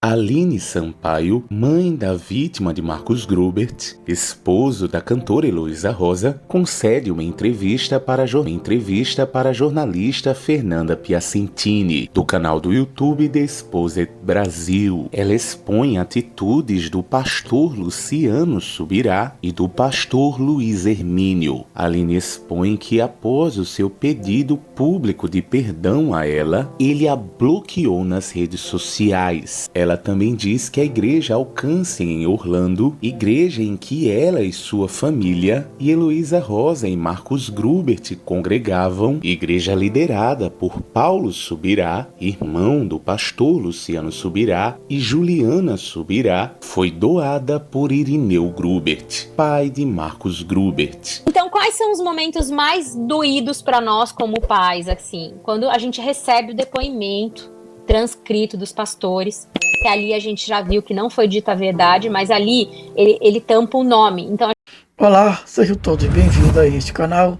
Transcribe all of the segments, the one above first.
Aline Sampaio, mãe da vítima de Marcos Grubert, esposo da cantora Heloísa Rosa, concede uma entrevista para a jornalista Fernanda Piacentini, do canal do YouTube The Exposed Brasil. Ela expõe atitudes do pastor Luciano Subirá e do pastor Luiz Hermínio. Aline expõe que após o seu pedido público de perdão a ela, ele a bloqueou nas redes sociais. Ela também diz que a igreja Alcance em Orlando, igreja em que ela e sua família e Heloísa Rosa e Marcos Grubert congregavam, igreja liderada por Paulo Subirá, irmão do pastor Luciano Subirá, e Juliana Subirá, foi doada por Irineu Grubert, pai de Marcos Grubert. Então, quais são os momentos mais doídos para nós como pais, assim? Quando a gente recebe o depoimento transcrito dos pastores, que ali a gente já viu que não foi dita a verdade, mas ali ele tampa o nome. Então, olá, sejam todos bem-vindos a este canal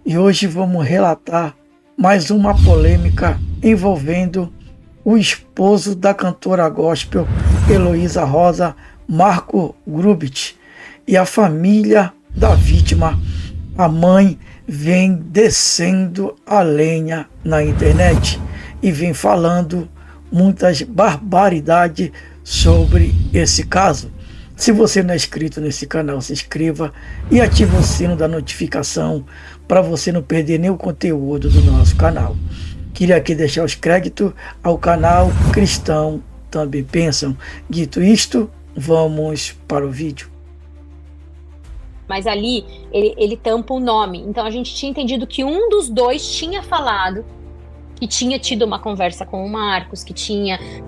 e hoje vamos relatar mais uma polêmica envolvendo o esposo da cantora gospel Heloísa Rosa, Marco Grubert, e a família da vítima. A mãe vem descendo a lenha na internet e vem falando muitas barbaridades sobre esse caso. Se você não é inscrito nesse canal, se inscreva e ative o sino da notificação para você não perder nenhum conteúdo do nosso canal. Queria aqui deixar os créditos ao canal Cristão Também Pensam. Dito isto, vamos para o vídeo. Mas ali ele tampa o nome. Então a gente tinha entendido que um dos dois tinha falado, que tinha tido uma conversa com o Marcos, que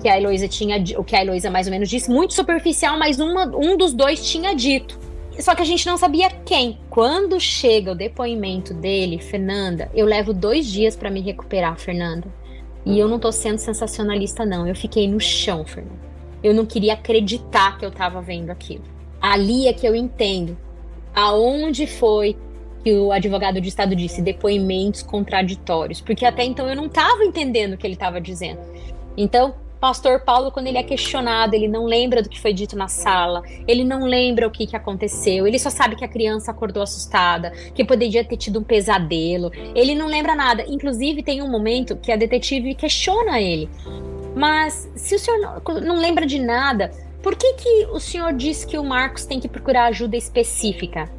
a Heloísa tinha, o que a Heloísa mais ou menos disse, muito superficial, mas um dos dois tinha dito. Só que a gente não sabia quem. Quando chega o depoimento dele, Fernanda, eu levo 2 dias para me recuperar, Fernanda. E eu não tô sendo sensacionalista, não. Eu fiquei no chão, Fernanda. Eu não queria acreditar que eu tava vendo aquilo. Ali é que eu entendo aonde foi que o advogado de Estado disse depoimentos contraditórios, porque até então eu não estava entendendo o que ele estava dizendo. Então, pastor Paulo, quando ele é questionado, ele não lembra do que foi dito na sala, ele não lembra o que aconteceu, ele só sabe que a criança acordou assustada, que poderia ter tido um pesadelo, ele não lembra nada. Inclusive, tem um momento que a detetive questiona ele. Mas, se o senhor não lembra de nada, por que o senhor disse que o Marcos tem que procurar ajuda específica?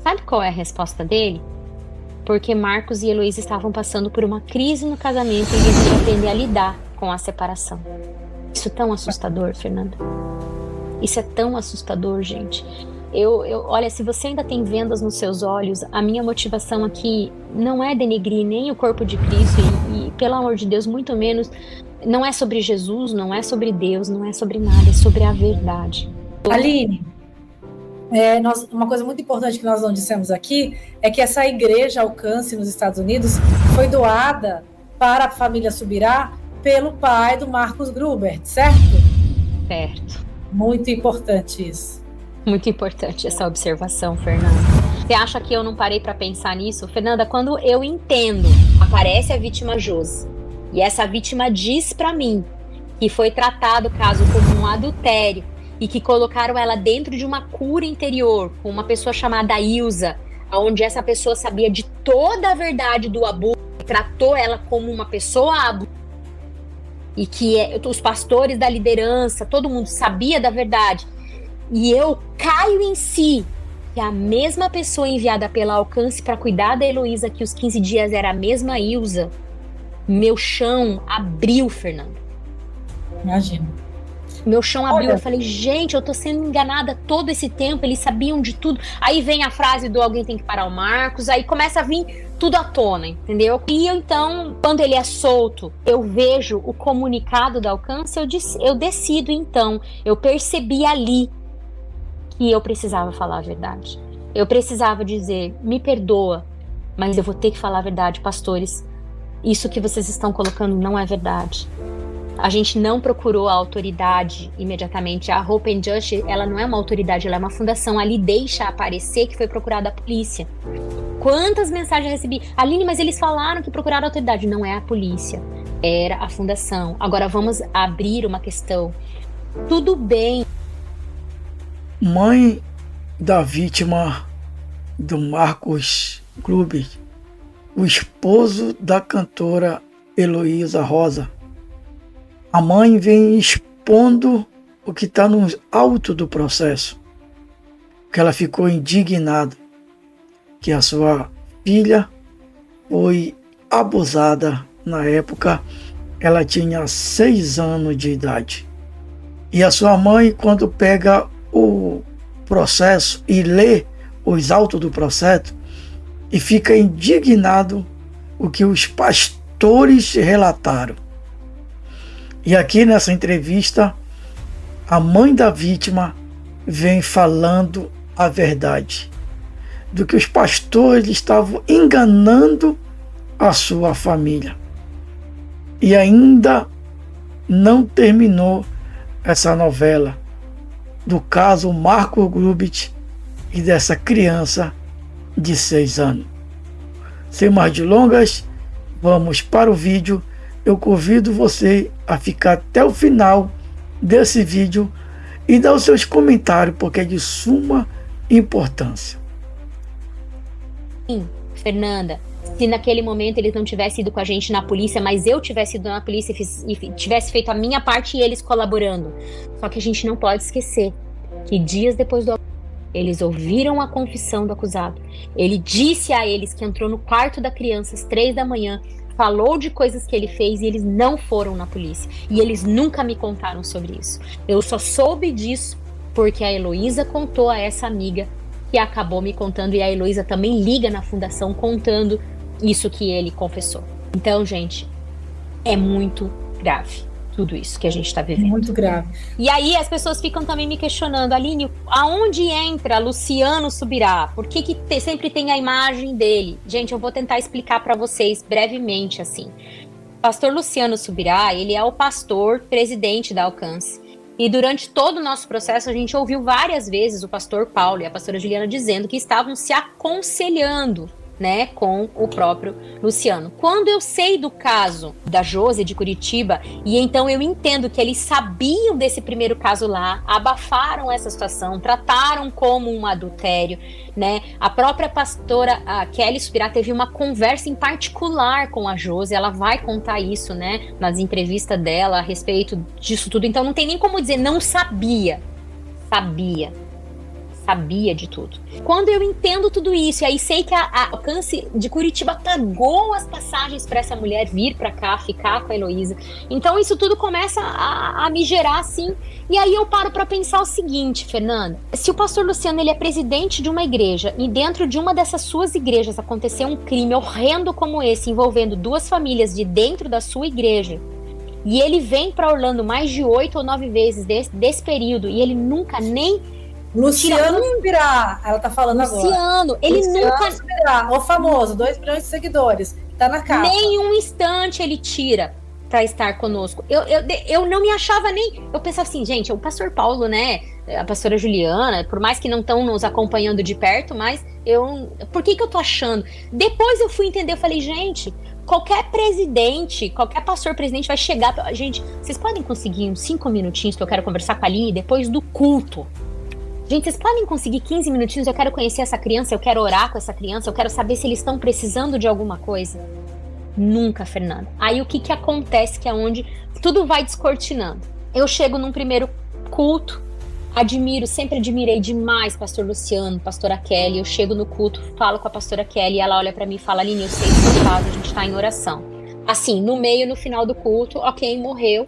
Sabe qual é a resposta dele? Porque Marcos e Heloísa estavam passando por uma crise no casamento e eles iam aprender a lidar com a separação. Isso é tão assustador, Fernanda. Isso é tão assustador, gente. Olha, se você ainda tem vendas nos seus olhos, a minha motivação aqui não é denegrir nem o corpo de Cristo e, pelo amor de Deus, muito menos, não é sobre Jesus, não é sobre Deus, não é sobre nada, é sobre a verdade. Aline, uma coisa muito importante que nós não dissemos aqui é que essa igreja Alcance nos Estados Unidos foi doada para a família Subirá pelo pai do Marcos Grubert, certo? Certo. Muito importante isso. Muito importante essa observação, Fernanda. Você acha que eu não parei para pensar nisso? Fernanda, quando eu entendo, aparece a vítima Josi, e essa vítima diz para mim que foi tratado o caso como um adultério, e que colocaram ela dentro de uma cura interior, com uma pessoa chamada Ilza, onde essa pessoa sabia de toda a verdade do abuso, tratou ela como uma pessoa abusiva, e que os pastores da liderança, todo mundo sabia da verdade, e eu caio em si, que a mesma pessoa enviada pela Alcance para cuidar da Heloísa, que os 15 dias era a mesma Ilza, meu chão abriu, Fernanda. Imagina. Meu chão abriu, eu falei, gente, eu tô sendo enganada todo esse tempo, eles sabiam de tudo. Aí vem a frase do alguém tem que parar o Marcos, aí começa a vir tudo à tona, entendeu? E então, quando ele é solto, eu vejo o comunicado da Alcance, eu decido então, eu percebi ali que eu precisava falar a verdade. Eu precisava dizer, me perdoa, mas eu vou ter que falar a verdade, pastores. Isso que vocês estão colocando não é verdade. A gente não procurou a autoridade imediatamente. A Hope and Justice, ela não é uma autoridade, ela é uma fundação. Ali deixa aparecer que foi procurada a polícia. Quantas mensagens eu recebi? Aline, mas eles falaram que procuraram a autoridade. Não é a polícia, era a fundação. Agora vamos abrir uma questão. tudo bem. Mãe da vítima do Marcos Gruber, o esposo da cantora Heloísa Rosa. A mãe vem expondo o que está no alto do processo, que ela ficou indignada, que a sua filha foi abusada na época, ela tinha 6 anos de idade. E a sua mãe, quando pega o processo e lê os autos do processo, e fica indignado o que os pastores relataram. E aqui nessa entrevista, a mãe da vítima vem falando a verdade, do que os pastores estavam enganando a sua família. E ainda não terminou essa novela do caso Marcos Gruber e dessa criança de 6 anos. Sem mais delongas, vamos para o vídeo. Eu convido você a ficar até o final desse vídeo e dar os seus comentários, porque é de suma importância. Sim, Fernanda, se naquele momento eles não tivessem ido com a gente na polícia, mas eu tivesse ido na polícia e tivesse feito a minha parte e eles colaborando. Só que a gente não pode esquecer que dias depois do eles ouviram a confissão do acusado. Ele disse a eles que entrou no quarto da criança às 3 da manhã, falou de coisas que ele fez e eles não foram na polícia. E eles nunca me contaram sobre isso. Eu só soube disso porque a Heloísa contou a essa amiga que acabou me contando, e a Heloísa também liga na fundação contando isso que ele confessou. Então, gente, é muito grave tudo isso que a gente está vivendo. Muito grave. E aí as pessoas ficam também me questionando, Aline, aonde entra Luciano Subirá? Por que sempre tem a imagem dele? Gente, eu vou tentar explicar para vocês brevemente assim. Pastor Luciano Subirá, ele é o pastor presidente da Alcance. E durante todo o nosso processo, a gente ouviu várias vezes o pastor Paulo e a pastora Juliana dizendo que estavam se aconselhando, né, com o próprio Luciano. Quando eu sei do caso da Josi de Curitiba, e então eu entendo que eles sabiam desse primeiro caso lá, abafaram essa situação, trataram como um adultério, né? A própria pastora Kelly Subirá teve uma conversa em particular com a Josi, ela vai contar isso, né, nas entrevistas dela a respeito disso tudo. Então não tem nem como dizer não sabia. Sabia de tudo. Quando eu entendo tudo isso, e aí sei que a Alcance de Curitiba pagou as passagens para essa mulher vir para cá, ficar com a Heloísa. Então isso tudo começa a me gerar assim. E aí eu paro para pensar o seguinte, Fernanda. Se o pastor Luciano ele é presidente de uma igreja e dentro de uma dessas suas igrejas aconteceu um crime horrendo como esse, envolvendo 2 famílias de dentro da sua igreja, e ele vem para Orlando mais de 8 ou 9 vezes desse período, e ele nunca nem Luciano Subirá, ela tá falando Luciano, agora. Ele Luciano nunca Subirá, o famoso, 2 milhões de seguidores, tá na capa. Nem um instante ele tira para estar conosco. Eu não me achava nem... Eu pensava assim, gente, o pastor Paulo, né, a pastora Juliana, por mais que não estão nos acompanhando de perto, mas por que eu tô achando? Depois eu fui entender, eu falei, gente, qualquer presidente, qualquer pastor presidente vai chegar... Gente, vocês podem conseguir uns 5 minutinhos que eu quero conversar com a Aline depois do culto? Gente, vocês podem conseguir 15 minutinhos? Eu quero conhecer essa criança, eu quero orar com essa criança, eu quero saber se eles estão precisando de alguma coisa. Nunca, Fernanda. Aí o que acontece, que é onde tudo vai descortinando. Eu chego num primeiro culto, sempre admirei demais pastor Luciano, pastora Kelly. Eu chego no culto, falo com a pastora Kelly, e ela olha pra mim e fala, Aline, eu sei que você faz, a gente tá em oração. Assim, no meio, no final do culto, ok, morreu.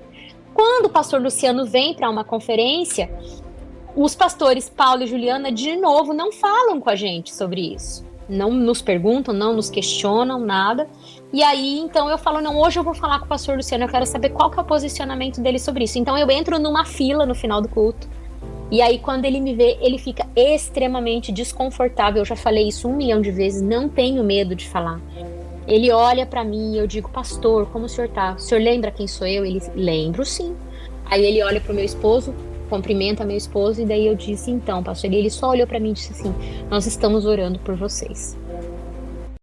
Quando o pastor Luciano vem para uma conferência, os pastores Paulo e Juliana, de novo, não falam com a gente sobre isso. Não nos perguntam, não nos questionam, nada. E aí, então, eu falo, não, hoje eu vou falar com o pastor Luciano, eu quero saber qual que é o posicionamento dele sobre isso. Então, eu entro numa fila no final do culto. E aí, quando ele me vê, ele fica extremamente desconfortável. Eu já falei isso 1 milhão de vezes, não tenho medo de falar. Ele olha pra mim e eu digo, pastor, como o senhor tá? O senhor lembra quem sou eu? Ele, lembro sim. Aí ele olha pro meu esposo, cumprimenta meu esposo, e daí eu disse, então, pastor, ele só olhou pra mim e disse assim, nós estamos orando por vocês.